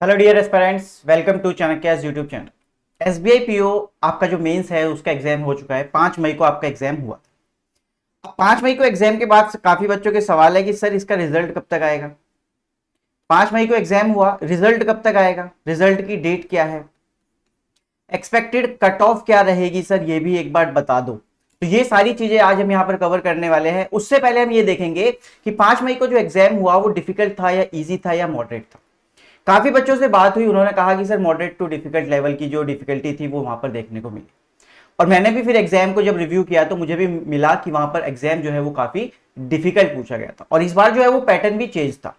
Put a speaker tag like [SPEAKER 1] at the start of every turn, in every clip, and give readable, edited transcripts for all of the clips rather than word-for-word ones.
[SPEAKER 1] Hello dear aspirants, welcome to Chanakya's YouTube channel. SBI PO आपका जो mains है उसका एग्जाम हो चुका है। 5 मई को आपका एग्जाम हुआ। अब 5 मई को एग्जाम के बाद काफी बच्चों के सवाल है कि सर इसका रिजल्ट कब तक आएगा। 5 मई को एग्जाम हुआ, रिजल्ट कब तक आएगा, रिजल्ट की डेट क्या है, एक्सपेक्टेड कट ऑफ क्या रहेगी, सर ये भी एक बार बता दो। तो ये सारी चीजें आज हम यहाँ पर कवर करने वाले हैं। उससे पहले हम ये देखेंगे कि 5 मई को जो एग्जाम हुआ वो डिफिकल्ट था या इजी था या मॉडरेट था। काफी बच्चों से बात हुई, उन्होंने कहा कि sir moderate to difficult level की जो डिफिकल्टी थी वो वहां पर देखने को मिली। और मैंने भी फिर एग्जाम को जब रिव्यू किया तो मुझे भी मिला कि वहां पर एग्जाम जो है वो काफी डिफिकल्ट पूछा गया था। और इस बार जो है वो पैटर्न भी चेंज था।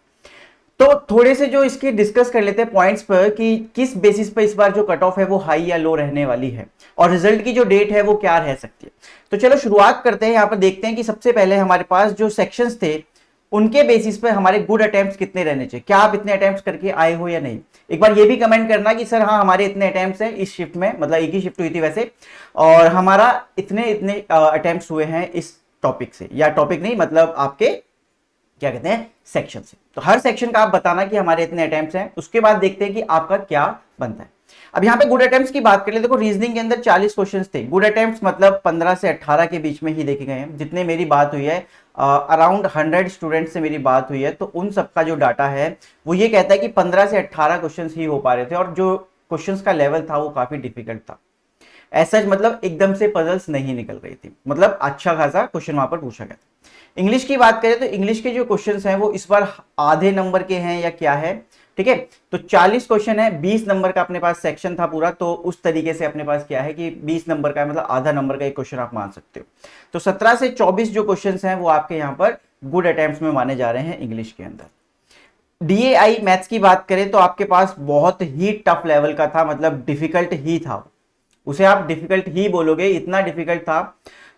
[SPEAKER 1] तो थोड़े से जो इसके डिस्कस कर लेते हैं पॉइंट्स पर कि किस बेसिस पर इस बार जो कट ऑफ है वो हाई या लो रहने वाली है और रिजल्ट की जो डेट है वो क्या रह सकती है। तो चलो शुरुआत करते हैं। यहाँ पर देखते हैं कि सबसे पहले हमारे पास जो सेक्शंस थे उनके बेसिस पर हमारे गुड अटेम्प्ट्स कितने रहने चाहिए। क्या आप इतने अटेम्प्ट्स करके आए हो या नहीं। एक बार ये भी कमेंट करना कि सर हाँ हमारे इतने अटेम्प्ट्स हैं इस शिफ्ट में, मतलब एक ही शिफ्ट हुई थी वैसे, और हमारा इतने इतने अटेम्प्ट्स हुए हैं इस टॉपिक से, या टॉपिक नहीं मतलब आपके क्या कहते हैं सेक्शन से। तो हर सेक्शन का आप बताना कि हमारे इतने अटेम्प्ट्स हैं। उसके बाद देखते हैं कि आपका क्या बनता है। अब यहाँ पे गुड अटेम्प्ट्स की बात करें, देखो रीजनिंग के अंदर 40 क्वेश्चंस थे। गुड अटेम्प्ट्स मतलब 15 से 18 के बीच में ही देखे गए हैं। जितने मेरी बात हुई है, अराउंड 100 स्टूडेंट से मेरी बात हुई है, तो उन सबका जो डाटा है वो ये कहता है कि 15 से 18 क्वेश्चंस ही हो पा रहे थे और जो क्वेश्चंस का लेवल था वो काफी डिफिकल्ट था। ऐसा मतलब एकदम से पजल्स नहीं निकल रही थी, मतलब अच्छा खासा क्वेश्चन वहां पर पूछा गया था। इंग्लिश की बात करें तो इंग्लिश के जो क्वेश्चंस हैं वो इस बार आधे नंबर के हैं या क्या है, ठीक है। तो 40 क्वेश्चन है, 20 नंबर का अपने पास सेक्शन था पूरा, तो उस तरीके से अपने पास क्या है कि 20 नंबर का है, मतलब आधा नंबर का एक क्वेश्चन आप मान सकते हो। तो 17 से 24 जो क्वेश्चन हैं वो आपके यहाँ पर गुड अटेम्प्ट्स में माने जा रहे हैं इंग्लिश के अंदर। डीएआई मैथ्स की बात करें तो आपके पास बहुत ही टफ लेवल का था, मतलब डिफिकल्ट ही था। उसे आप डिफिकल्ट ही बोलोगे, इतना डिफिकल्ट था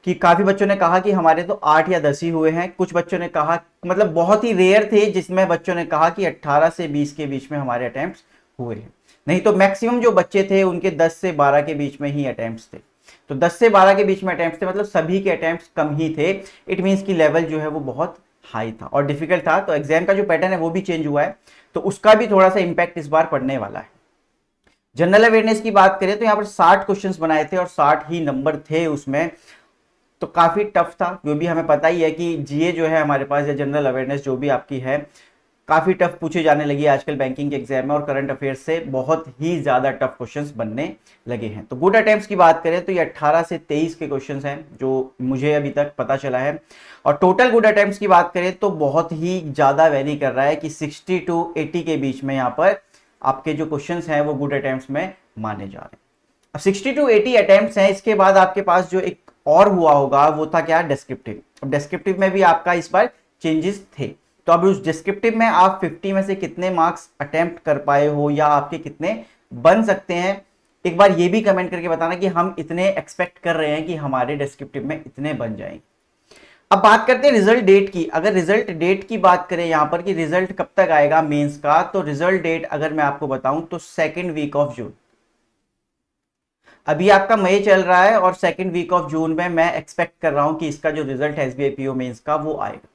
[SPEAKER 1] कि काफी बच्चों ने कहा कि हमारे तो 8 या 10 ही हुए हैं। कुछ बच्चों ने कहा, मतलब बहुत ही रेयर थे जिसमें बच्चों ने कहा कि 18 से 20 के बीच में हमारे अटेम्प्ट्स हुए हैं। नहीं तो मैक्सिमम जो बच्चे थे उनके 10 से 12 के बीच में ही अटेम्प्ट्स थे। तो 10 से 12 के बीच में अटेम्प्ट्स थे, मतलब सभी के अटेम्प्ट्स कम ही थे। इट मीन्स की लेवल जो है वो बहुत हाई था और डिफिकल्ट था। तो एग्जाम का जो पैटर्न है वो भी चेंज हुआ है, तो उसका भी थोड़ा सा इंपैक्ट इस बार पड़ने वाला है। जनरल अवेयरनेस की बात करें तो यहाँ पर 60 क्वेश्चंस बनाए थे और 60 ही नंबर थे उसमें, तो काफी टफ था। जो भी हमें पता ही है कि जीए जो है हमारे पास या जनरल अवेयरनेस जो भी आपकी है काफी टफ पूछे जाने लगी है आजकल बैंकिंग के एग्जाम में, और करंट अफेयर्स से बहुत ही ज्यादा टफ क्वेश्चंस बनने लगे हैं। तो गुड अटेम्प्ट्स की बात करें तो ये 18 से 23 के क्वेश्चंस हैं जो मुझे अभी तक पता चला है। और टोटल गुड अटेम्प्ट्स की बात करें तो बहुत ही ज्यादा वेरी कर रहा है कि 60 टू 80 के बीच में यहाँ पर आपके जो क्वेश्चंस हैं वो गुड अटेम्प्ट्स में माने जा रहे हैं। अब 60 टू 80 अटेम्प्ट्स हैं, इसके बाद आपके पास जो एक और हुआ होगा वो था क्या, डिस्क्रिप्टिव। अब डिस्क्रिप्टिव में भी आपका इस बार चेंजेस थे। तो अब उस डिस्क्रिप्टिव में आप 50 में से कितने मार्क्स अटेम्प्ट कर पाए हो या आपके कितने बन सकते हैं, एक बार ये भी कमेंट करके बताना कि हम इतने एक्सपेक्ट कर रहे हैं कि हमारे डिस्क्रिप्टिव में इतने बन जाएंगे। अब बात करते हैं रिजल्ट डेट की। अगर रिजल्ट डेट की बात करें यहां पर कि रिजल्ट कब तक आएगा मेंस का, तो रिजल्ट डेट अगर मैं आपको बताऊं तो सेकेंड वीक ऑफ जून। अभी आपका मई चल रहा है और सेकेंड वीक ऑफ जून में मैं एक्सपेक्ट कर रहा हूं कि इसका जो रिजल्ट है एसबीआई पीओ मेंस का वो आएगा।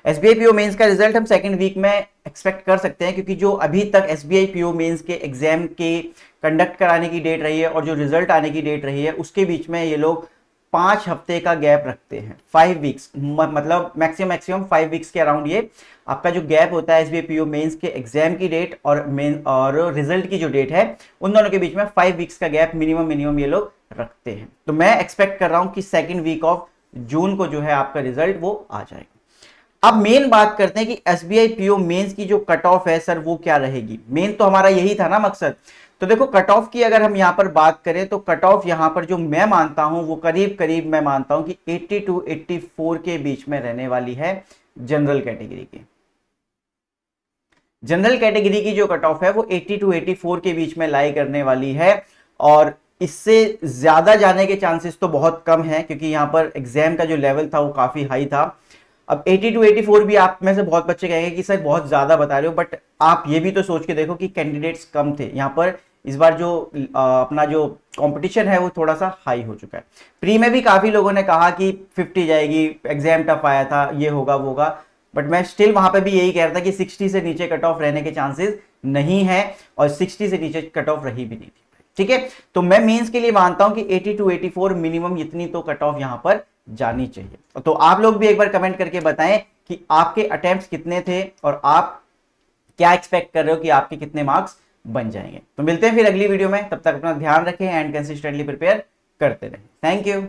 [SPEAKER 1] एसबीआई पीओ मेंस का रिजल्ट हम सेकेंड वीक में एक्सपेक्ट कर सकते हैं, क्योंकि जो अभी तक एसबीआई पीओ मेंस के एग्जाम के कंडक्ट कराने की डेट रही है और जो रिजल्ट आने की डेट रही है उसके बीच में ये लोग 5 हफ्ते का गैप रखते हैं। 5 वीक्स, मतलब मैक्सिमम 5 वीक्स के अराउंड ये आपका जो गैप होता है एसबीआई पीओ मेंस के एग्जाम की डेट और मेन और रिजल्ट की जो डेट है उन दोनों के बीच में 5 वीक्स का गैप मिनिमम ये लोग रखते हैं। तो मैं एक्सपेक्ट कर रहा हूं कि सेकेंड वीक ऑफ जून को जो है आपका रिजल्ट वो आ जाएगा। अब मेन बात करते हैं कि एसबीआई पीओ मेंस की जो कट ऑफ है सर वो क्या रहेगी। मेन तो हमारा यही था ना मकसद। तो देखो कट ऑफ की अगर हम यहां पर बात करें तो कट ऑफ यहां पर जो मैं मानता हूं वो करीब करीब मैं मानता हूं कि 80 टू 84 के बीच में रहने वाली है जनरल कैटेगरी की। जनरल कैटेगरी की जो कट ऑफ है वो 80 टू 84 के बीच में लाई करने वाली है, और इससे ज्यादा जाने के चांसेस तो बहुत कम है क्योंकि यहां पर एग्जाम का जो लेवल था वो काफी हाई था। अब 80 टू 84 भी आप में से बहुत बच्चे कहेंगे कि सर बहुत ज्यादा बता रहे हो, बट आप ये भी तो सोच के देखो कि कैंडिडेट्स कम थे यहाँ पर। इस बार जो अपना जो कंपटीशन है वो थोड़ा सा हाई हो चुका है। प्री में भी काफी लोगों ने कहा कि 50 जाएगी, एग्जाम टफ आया था, ये होगा वो होगा, बट मैं स्टिल वहां पे भी यही कह रहा था कि 60 से नीचे कट ऑफ रहने के चांसेस नहीं है और 60 से नीचे कट ऑफ रही भी नहीं थी। ठीक है, तो मैं मेंस के लिए मानता हूं कि 80 टू 84 मिनिमम इतनी तो कट ऑफ यहां पर जानी चाहिए। तो आप लोग भी एक बार कमेंट करके बताएं कि आपके अटेम्प्ट्स कितने थे और आप क्या एक्सपेक्ट कर रहे हो कि आपके कितने मार्क्स बन जाएंगे। तो मिलते हैं फिर अगली वीडियो में, तब तक अपना ध्यान रखें एंड कंसिस्टेंटली प्रिपेयर करते रहें। Thank you.